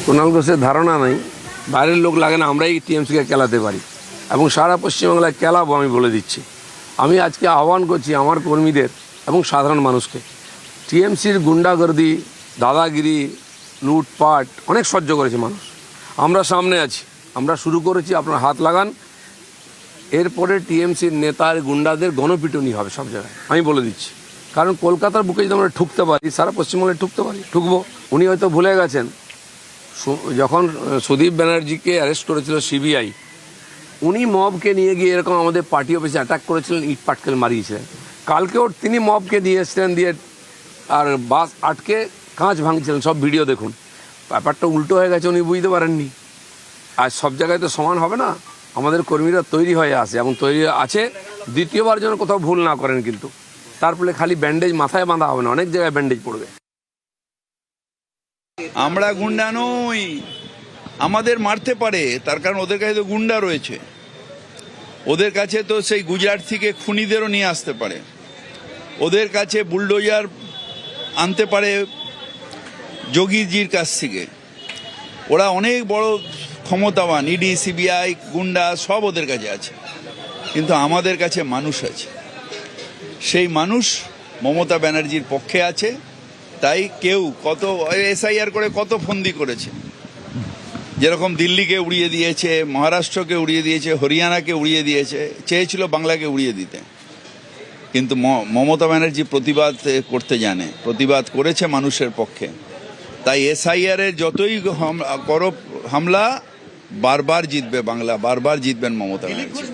কুণাল ঘোষের ধারণা নেই, বাইরের লোক লাগে না, আমরাই টিএমসিকে খেলাতে পারি এবং সারা পশ্চিমবাংলায় খেলাবো। আমি বলে দিচ্ছি, আমি আজকে আহ্বান করছি আমার কর্মীদের এবং সাধারণ মানুষকে, টিএমসির গুন্ডাগর্দি, দাদাগিরি, লুটপাট অনেক সহ্য করেছে মানুষ। আমরা সামনে আছি, আমরা শুরু করেছি, আপনার হাত লাগান। এরপরে টিএমসির নেতার গুন্ডাদের গণপিটুনি হবে সব জায়গায়, আমি বলে দিচ্ছি। কারণ কলকাতার বুকে যদি আমরা ঠুকতে পারি, সারা পশ্চিমবঙ্গে ঠুকতে পারি, ঠুকবো। উনি হয়তো ভুলে গেছেন, যখন সুদীপ ব্যানার্জিকে অ্যারেস্ট করেছিল সিবিআই, উনি মবকে নিয়ে গিয়ে এরকম আমাদের পার্টি অফিসে অ্যাটাক করেছিলেন, ইট পাটকেল মারিয়েছিলেন। কালকেও তিনি মবকে দিয়ে এসছিলেন, দিয়ে আর বাস আটকে কাঁচ ভাঙছিলেন, সব ভিডিও দেখুন। ব্যাপারটা উল্টো হয়ে গেছে, উনি বুঝতে পারেননি। আর সব জায়গায় তো সমান হবে না, আমাদের কর্মীরা তৈরি হয়ে আসে এবং তৈরি আছে দ্বিতীয়বার যেন কোথাও ভুল না করেন। কিন্তু তার ফলে খালি ব্যান্ডেজ মাথায় বাঁধা হবে না, অনেক জায়গায় ব্যান্ডেজ পড়বে। আমরা গুন্ডা নই, আমাদের মারতে পারে, তার কারণ ওদের কাছে তো গুন্ডা রয়েছে। ওদের কাছে তো সেই গুজরাট থেকে খুনিদেরও নিয়ে আসতে পারে, ওদের কাছে বুলডোজার আনতে পারে যোগীজির কাছ থেকে। ওরা অনেক বড় ক্ষমতাবান, ইডি, সিবিআই, গুন্ডা সব ওদের কাছে আছে। কিন্তু আমাদের কাছে মানুষ আছে, সেই মানুষ মমতা ব্যানার্জির পক্ষে আছে। তাই কেউ কত এসআইআর করে কত ফন্দি করেছে, যেরকম দিল্লিকে উড়িয়ে দিয়েছে, মহারাষ্ট্রকে উড়িয়ে দিয়েছে, হরিয়ানাকে উড়িয়ে দিয়েছে, চেয়েছিল বাংলাকে উড়িয়ে দিতে। কিন্তু মমতা ব্যানার্জি প্রতিবাদ করতে জানে, প্রতিবাদ করেছে মানুষের পক্ষে। তাই এসআইআরের যতই করো হামলা, বারবার জিতবে বাংলা, বারবার জিতবেন মমতা ব্যানার্জি।